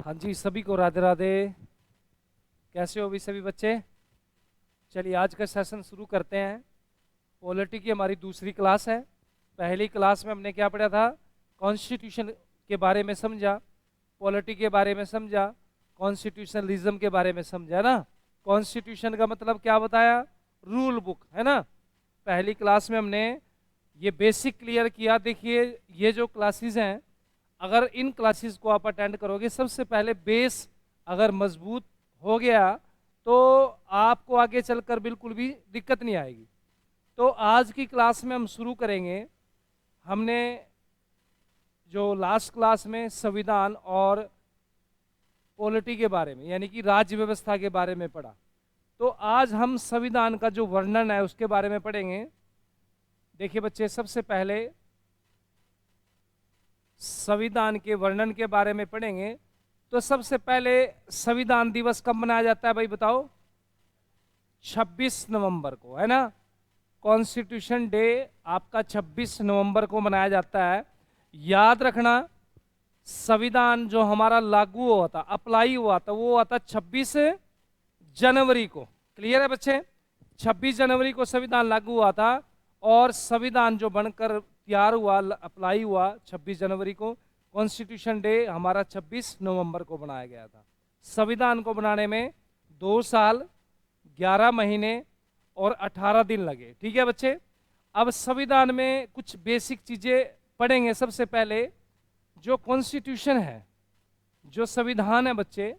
हाँ जी, सभी को राधे राधे। कैसे हो भी सभी बच्चे? चलिए आज का सेशन शुरू करते हैं। पॉलिटी की हमारी दूसरी क्लास है। पहली क्लास में हमने क्या पढ़ा था? कॉन्स्टिट्यूशन के बारे में समझा, पॉलिटी के बारे में समझा, कॉन्स्टिट्यूशनलिज्म के बारे में समझा ना। कॉन्स्टिट्यूशन का मतलब क्या बताया? रूल बुक, है ना। पहली क्लास में हमने ये बेसिक क्लियर किया। देखिए ये जो क्लासेस हैं, अगर इन क्लासेस को आप अटेंड करोगे, सबसे पहले बेस अगर मजबूत हो गया तो आपको आगे चलकर बिल्कुल भी दिक्कत नहीं आएगी। तो आज की क्लास में हम शुरू करेंगे। हमने जो लास्ट क्लास में संविधान और पॉलिटी के बारे में यानी कि राज्य व्यवस्था के बारे में पढ़ा, तो आज हम संविधान का जो वर्णन है उसके बारे में पढ़ेंगे। देखिए बच्चे, सबसे पहले संविधान के वर्णन के बारे में पढ़ेंगे। तो सबसे पहले संविधान दिवस कब मनाया जाता है भाई बताओ? 26 नवंबर को, है ना। कॉन्स्टिट्यूशन डे आपका 26 नवंबर को मनाया जाता है। याद रखना, संविधान जो हमारा लागू हुआ था, अप्लाई हुआ था, वो हुआ था 26 जनवरी को। क्लियर है बच्चे? 26 जनवरी को संविधान लागू हुआ था और संविधान जो बनकर तैयार हुआ, अप्लाई हुआ 26 जनवरी को। कॉन्स्टिट्यूशन डे हमारा 26 नवंबर को बनाया गया था। संविधान को बनाने में 2 साल 11 महीने और 18 दिन लगे। ठीक है बच्चे। अब संविधान में कुछ बेसिक चीजें पढ़ेंगे। सबसे पहले जो कॉन्स्टिट्यूशन है, जो संविधान है बच्चे,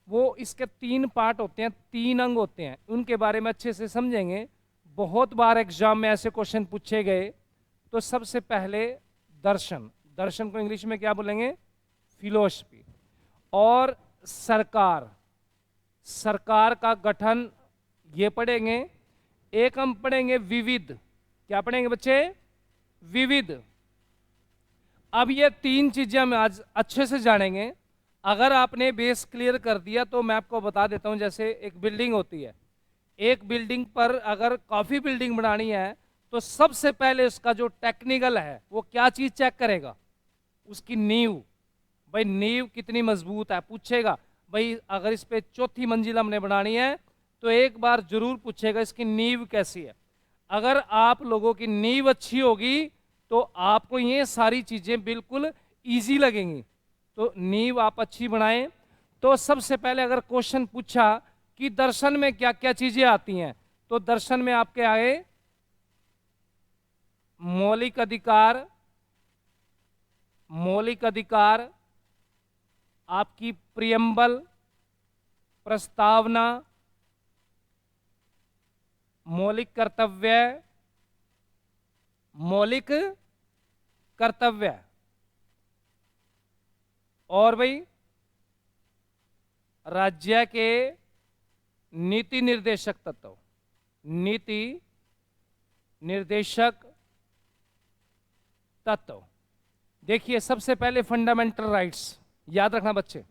वो इसके 3 पार्ट होते हैं, 3 अंग होते हैं। उनके बारे में अच्छे से समझेंगे। बहुत बार एग्जाम में ऐसे क्वेश्चन पूछे गए। तो सबसे पहले दर्शन, दर्शन को इंग्लिश में क्या बोलेंगे? फिलोसफी। और सरकार, सरकार का गठन ये पढ़ेंगे। एक हम पढ़ेंगे विविध। क्या पढ़ेंगे बच्चे? विविध। अब ये 3 चीजें हम आज अच्छे से जानेंगे। अगर आपने बेस क्लियर कर दिया तो मैं आपको बता देता हूं, जैसे एक बिल्डिंग होती है, एक बिल्डिंग पर अगर काफी बिल्डिंग बनानी है तो सबसे पहले उसका जो टेक्निकल है वो क्या चीज चेक करेगा? उसकी नींव। भाई नींव कितनी मजबूत है पूछेगा। भाई अगर इस पे 4थी मंजिल हमने बनानी है तो एक बार जरूर पूछेगा इसकी नींव कैसी है। अगर आप लोगों की नींव अच्छी होगी तो आपको ये सारी चीजें बिल्कुल इजी लगेंगी। तो नींव आप अच्छी बनाएं। तो सबसे पहले अगर क्वेश्चन पूछा कि दर्शन में क्या क्या चीजें आती हैं, तो दर्शन में आपके आए मौलिक अधिकार, मौलिक अधिकार, आपकी प्रियम्बल, प्रस्तावना, मौलिक कर्तव्य, मौलिक कर्तव्य, और भाई राज्य के नीति निर्देशक तत्व, नीति निर्देशक तत्व। देखिए सबसे पहले फंडामेंटल राइट्स याद रखना बच्चे।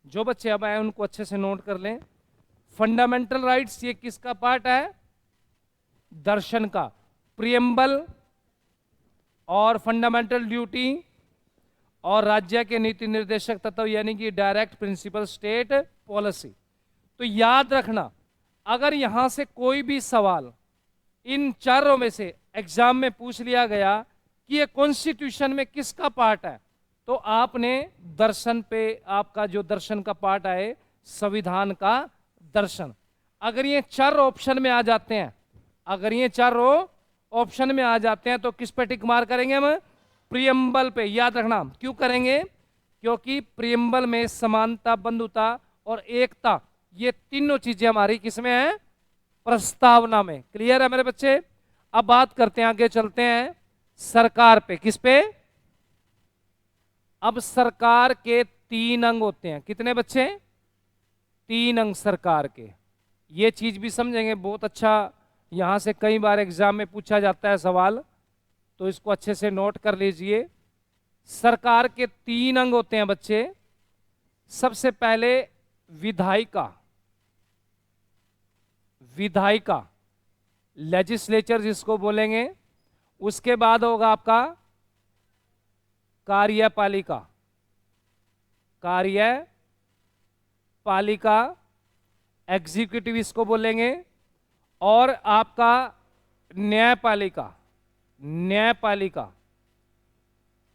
जो बच्चे अब आए उनको अच्छे से नोट कर लें। फंडामेंटल राइट्स ये किसका पार्ट है? दर्शन का। प्रियम्बल और फंडामेंटल ड्यूटी और राज्य के नीति निर्देशक तत्व यानी कि डायरेक्ट प्रिंसिपल स्टेट पॉलिसी। तो याद रखना, अगर यहां से कोई भी सवाल इन चारों में से एग्जाम में पूछ लिया गया कि ये कॉन्स्टिट्यूशन में किसका पार्ट है, तो आपने दर्शन पे, आपका जो दर्शन का पार्ट आए, संविधान का दर्शन। अगर ये 4 ऑप्शन में आ जाते हैं, अगर ये 4 ऑप्शन में आ जाते हैं तो किस पे टिक मार करेंगे हम? प्रियम्बल पे। याद रखना क्यों करेंगे? क्योंकि प्रियम्बल में समानता, बंधुता और एकता, ये तीनों चीजें हमारी किसमें है? प्रस्तावना में। क्लियर है मेरे बच्चे? अब बात करते हैं, आगे चलते हैं सरकार पे। किस पे? अब सरकार के 3 अंग होते हैं। कितने बच्चे? 3 अंग सरकार के। ये चीज भी समझेंगे बहुत अच्छा। यहां से कई बार एग्जाम में पूछा जाता है सवाल, तो इसको अच्छे से नोट कर लीजिए। सरकार के 3 अंग होते हैं बच्चे। सबसे पहले विधायिका, विधायिका लेजिस्लेचर जिसको बोलेंगे। उसके बाद होगा आपका कार्यपालिका, कार्यपालिका, एग्जीक्यूटिव इसको बोलेंगे, और आपका न्यायपालिका, न्यायपालिका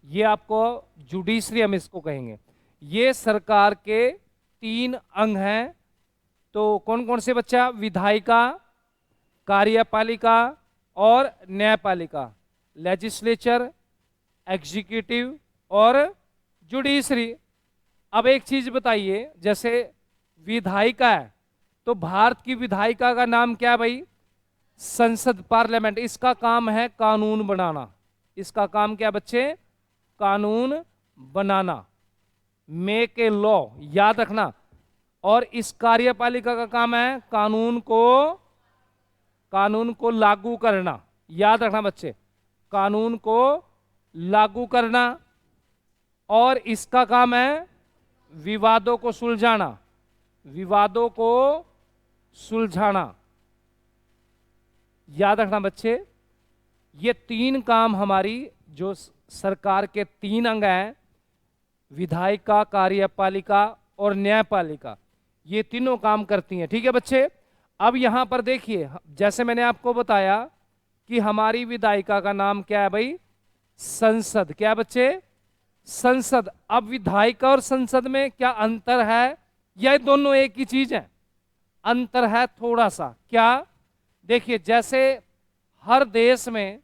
ये आपको जुडिशरी हम इसको कहेंगे। ये सरकार के 3 अंग हैं। तो कौन कौन से बच्चा? विधायिका, कार्यपालिका और न्यायपालिका, लेजिस्लेचर, एग्जीक्यूटिव और जुडिशरी। अब एक चीज बताइए, जैसे विधायिका है तो भारत की विधायिका का नाम क्या है भाई? संसद, पार्लियामेंट। इसका काम है कानून बनाना। इसका काम क्या बच्चे? कानून बनाना, मेक ए लॉ, याद रखना। और इस कार्यपालिका का काम है कानून को लागू करना, याद रखना बच्चे, कानून को लागू करना। और इसका काम है विवादों को सुलझाना, विवादों को सुलझाना, याद रखना बच्चे। ये 3 काम हमारी जो सरकार के 3 अंग हैं, विधायिका, कार्यपालिका और न्यायपालिका, ये तीनों काम करती हैं। ठीक है बच्चे। अब यहां पर देखिए, जैसे मैंने आपको बताया कि हमारी विधायिका का नाम क्या है भाई? संसद। क्या बच्चे? संसद। अब विधायिका और संसद में क्या अंतर है, या दोनों एक ही चीज है? अंतर है थोड़ा सा। क्या? देखिए, जैसे हर देश में,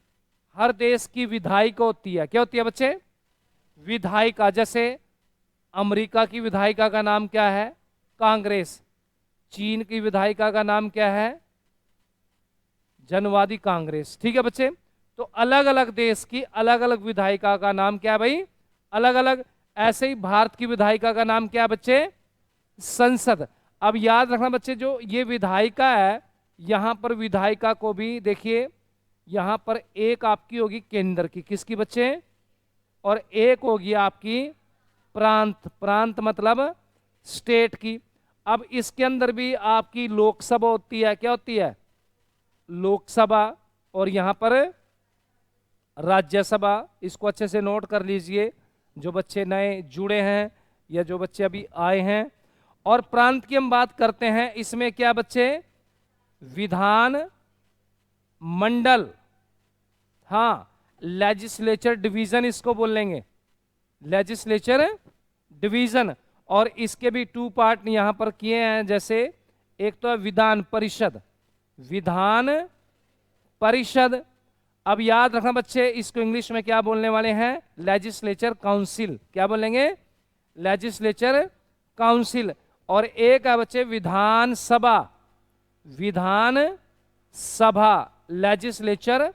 हर देश की विधायिका होती है। क्या होती है बच्चे? विधायिका। जैसे अमेरिका की विधायिका का नाम क्या है? कांग्रेस। चीन की विधायिका का नाम क्या है? जनवादी कांग्रेस। ठीक है बच्चे। तो अलग अलग देश की अलग अलग विधायिका का नाम क्या है भाई? अलग अलग। ऐसे ही भारत की विधायिका का नाम क्या है बच्चे? संसद। अब याद रखना बच्चे, जो ये विधायिका है, यहां पर विधायिका को भी देखिए, यहां पर एक आपकी होगी केंद्र की, किसकी बच्चे? और एक होगी आपकी प्रांत, प्रांत मतलब स्टेट की। अब इसके अंदर भी आपकी लोकसभा होती है। क्या होती है? लोकसभा। और यहां पर राज्यसभा। इसको अच्छे से नोट कर लीजिए, जो बच्चे नए जुड़े हैं या जो बच्चे अभी आए हैं। और प्रांत की हम बात करते हैं, इसमें क्या बच्चे? विधान मंडल, हाँ, लेजिस्लेचर डिवीजन इसको बोलेंगे, लेजिस्लेचर डिवीजन। और इसके भी 2 पार्ट यहां पर किए हैं। जैसे एक तो है विधान परिषद, विधान परिषद। अब याद रखना बच्चे, इसको इंग्लिश में क्या बोलने वाले हैं? Legislature council. क्या बोलेंगे? Legislature council. और एक है बच्चे विधान सभा, विधान सभा, लेजिस्लेचर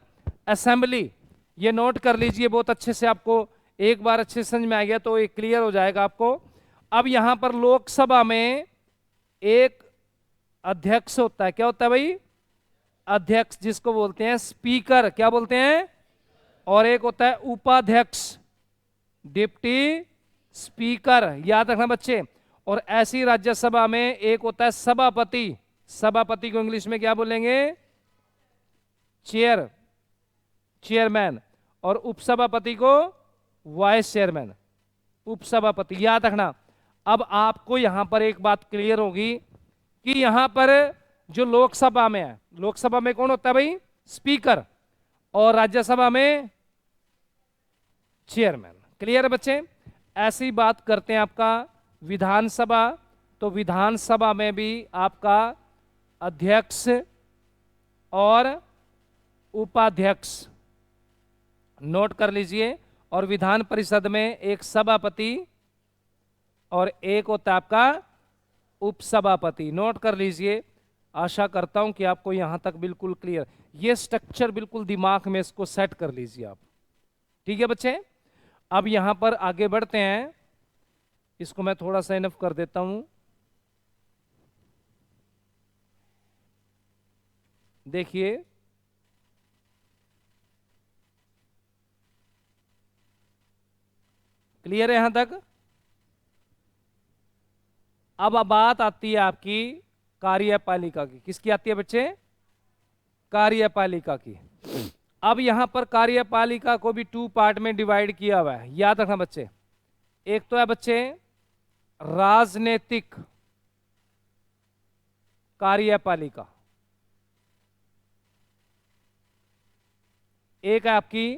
असेंबली। ये नोट कर लीजिए बहुत अच्छे से, आपको एक बार अच्छे से समझ में आ गया तो ये क्लियर हो जाएगा आपको। अब यहां पर लोकसभा में एक अध्यक्ष होता है। क्या होता है भाई? अध्यक्ष, जिसको बोलते हैं स्पीकर। क्या बोलते हैं? और एक होता है उपाध्यक्ष, डिप्टी स्पीकर, याद रखना बच्चे। और ऐसी राज्यसभा में एक होता है सभापति, सभापति को इंग्लिश में क्या बोलेंगे? Chair, chairman. और उपसभापति को वाइस चेयरमैन, उपसभापति, याद रखना। अब आपको यहां पर एक बात क्लियर होगी कि यहां पर जो लोकसभा में है, लोकसभा में कौन होता है भाई? स्पीकर। और राज्यसभा में चेयरमैन। क्लियर है बच्चे? ऐसी बात करते हैं आपका विधानसभा। तो विधानसभा में भी आपका अध्यक्ष और उपाध्यक्ष, नोट कर लीजिए। और विधान परिषद में एक सभापति और एक होता है आपका उपसभापति, नोट कर लीजिए। आशा करता हूं कि आपको यहां तक बिल्कुल क्लियर, ये स्ट्रक्चर बिल्कुल दिमाग में इसको सेट कर लीजिए आप। ठीक है बच्चे। अब यहां पर आगे बढ़ते हैं, इसको मैं थोड़ा सा इनफ कर देता हूं। देखिए, क्लियर है यहां तक? अब बात आती है आपकी कार्यपालिका की। किसकी आती है बच्चे? कार्यपालिका की। अब यहां पर कार्यपालिका को भी 2 पार्ट में डिवाइड किया हुआ है, याद रखना बच्चे। एक तो है बच्चे राजनीतिक कार्यपालिका, एक है आपकी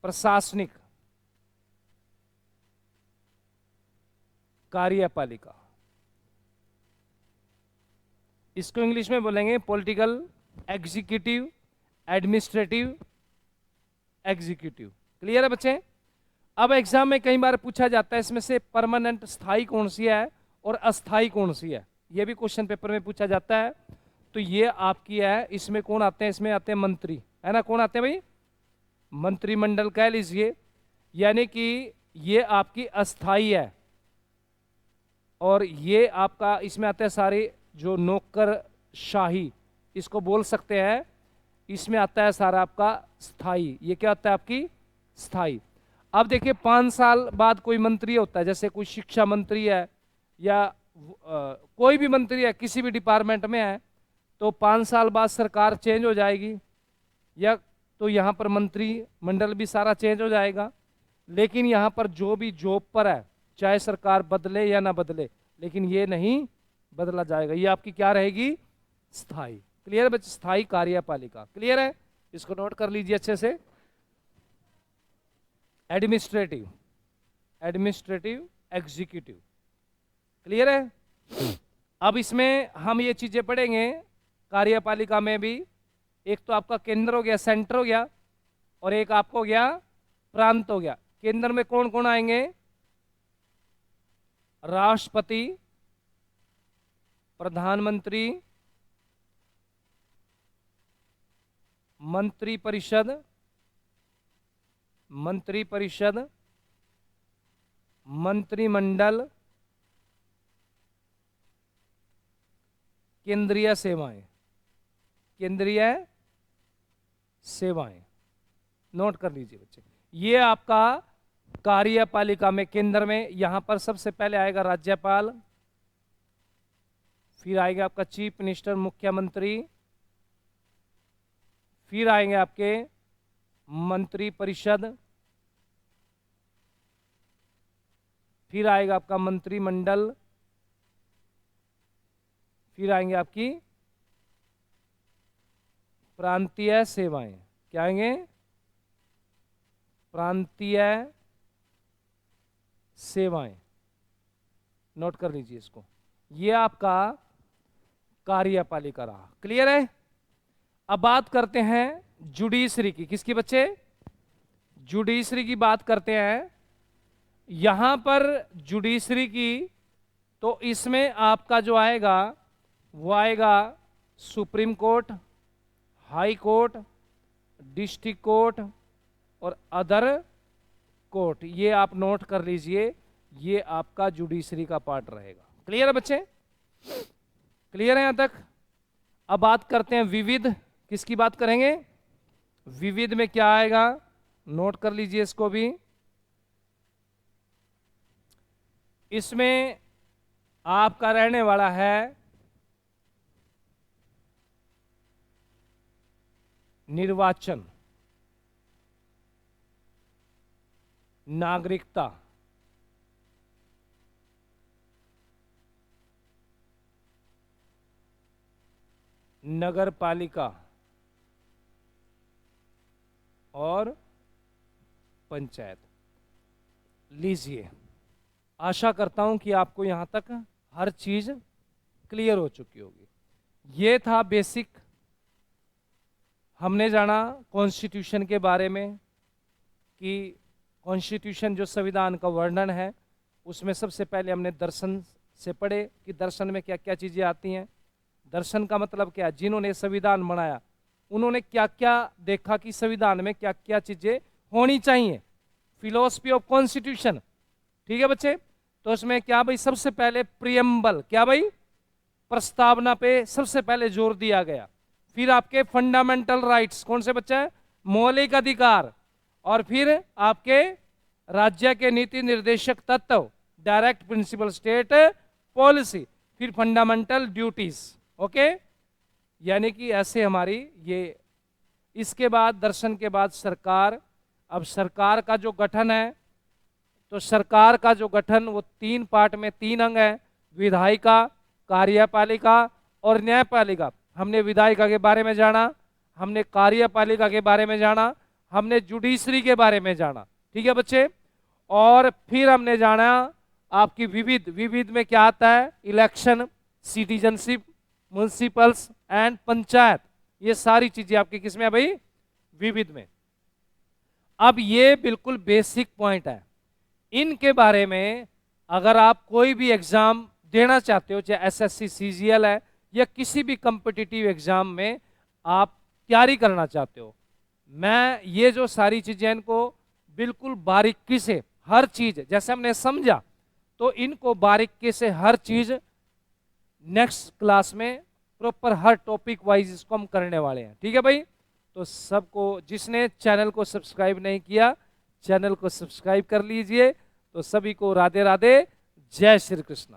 प्रशासनिक कार्यपालिका, इसको इंग्लिश में बोलेंगे political executive, administrative executive. Clear है बच्चे? अब एग्जाम में कई बार पूछा जाता है इसमें से परमानेंट स्थायी कौन सी है और अस्थाई कौन सी है, ये भी क्वेश्चन पेपर में पूछा जाता है। तो ये आपकी है, इसमें कौन आते हैं? इसमें आते हैं मंत्री, है ना? कौन आते हैं भाई? मंत्रिमंडल कह लीजिए, यानी कि ये आपकी अस्थाई है। और ये आपका इसमें आते हैं सारे जो नौकरशाही, इसको बोल सकते हैं। इसमें आता है सारा आपका स्थाई, ये क्या होता है? आपकी स्थाई। अब देखिए 5 साल बाद कोई मंत्री होता है, जैसे कोई शिक्षा मंत्री है या कोई भी मंत्री है किसी भी डिपार्टमेंट में है, तो 5 साल बाद सरकार चेंज हो जाएगी, या तो यहाँ पर मंत्री मंडल भी सारा चेंज हो जाएगा। लेकिन यहाँ पर जो भी जॉब पर है, चाहे सरकार बदले या ना बदले, लेकिन ये नहीं बदला जाएगा, ये आपकी क्या रहेगी? स्थाई। क्लियर है बच्चे? स्थाई कार्यपालिका। क्लियर है? इसको नोट कर लीजिए अच्छे से। Administrative, administrative executive. क्लियर है? अब इसमें हम ये चीजें पढ़ेंगे कार्यपालिका में भी। एक तो आपका केंद्र हो गया, सेंटर हो गया, और एक आपको हो गया प्रांत हो गया। केंद्र में कौन कौन आएंगे? राष्ट्रपति, प्रधानमंत्री, मंत्रिपरिषद, मंत्रिपरिषद, मंत्रिमंडल, केंद्रीय सेवाएं, केंद्रीय सेवाएं। नोट कर लीजिए बच्चे, ये आपका कार्यपालिका में केंद्र में यहां पर सबसे पहले आएगा राज्यपाल, फिर आएगा आपका चीफ मिनिस्टर मुख्यमंत्री, फिर आएंगे आपके मंत्रिपरिषद, फिर आएगा आपका मंत्रिमंडल, फिर आएंगे आपकी प्रांतीय सेवाएं। क्या आएंगे? प्रांतीय सेवाएं। नोट कर लीजिए इसको, ये आपका कार्यपालिका रहा। क्लियर है? अब बात करते हैं जुडिशरी की। किसकी बच्चे? जुडिशरी की बात करते हैं। यहां पर जुडिशरी की, तो इसमें आपका जो आएगा वो आएगा supreme court, high court, district court और अदर कोर्ट। ये आप नोट कर लीजिए, ये आपका जुडिशरी का पार्ट रहेगा। क्लियर है बच्चे? क्लियर है यहां तक? अब बात करते हैं विविध। किसकी बात करेंगे? विविध में क्या आएगा? नोट कर लीजिए इसको भी। इसमें आपका रहने वाला है निर्वाचन, नागरिकता, नगर पालिका और पंचायत। लीजिए, आशा करता हूं कि आपको यहां तक हर चीज क्लियर हो चुकी होगी। ये था बेसिक, हमने जाना कॉन्स्टिट्यूशन के बारे में कि कॉन्स्टिट्यूशन जो संविधान का वर्णन है, उसमें सबसे पहले हमने दर्शन से पढ़े कि दर्शन में क्या क्या चीजें आती हैं। दर्शन का मतलब क्या है? जिन्होंने संविधान बनाया उन्होंने क्या क्या देखा कि संविधान में क्या क्या चीजें होनी चाहिए। Philosophy of constitution. ठीक है बच्चे? तो इसमें क्या भाई, सबसे पहले प्रियम्बल, क्या भाई, प्रस्तावना पे सबसे पहले जोर दिया गया। फिर आपके फंडामेंटल राइट्स, कौन से बच्चे? मौलिक अधिकार। और फिर आपके राज्य के नीति निर्देशक तत्व, डायरेक्ट प्रिंसिपल स्टेट पॉलिसी, फिर फंडामेंटल ड्यूटीज। ओके, यानी कि ऐसे हमारी ये। इसके बाद दर्शन के बाद सरकार। अब सरकार का जो गठन है, तो सरकार का जो गठन वो 3 पार्ट में 3 अंग है, विधायिका, कार्यपालिका और न्यायपालिका। हमने विधायिका के बारे में जाना, हमने कार्यपालिका के बारे में जाना, हमने जुडिशरी के बारे में जाना, ठीक है बच्चे। और फिर हमने जाना आपकी विविध, विविध में क्या आता है, इलेक्शन, सिटीजनशिप, म्युनिसिपल्स एंड पंचायत, ये सारी चीजें आपकी किसमें है भाई, विविध में। अब ये बिल्कुल बेसिक पॉइंट है, इनके बारे में अगर आप कोई भी एग्जाम देना चाहते हो, चाहे एसएससी सीजीएल है या किसी भी कॉम्पिटिटिव एग्जाम में आप तैयारी करना चाहते हो, मैं ये जो सारी चीजें इनको बिल्कुल बारीकी से हर चीज जैसे हमने समझा, तो इनको बारीकी से हर चीज नेक्स्ट क्लास में प्रॉपर हर टॉपिक वाइज इसको हम करने वाले हैं, ठीक है भाई। तो सबको, जिसने चैनल को सब्सक्राइब नहीं किया, चैनल को सब्सक्राइब कर लीजिए। तो सभी को राधे राधे, जय श्री कृष्ण।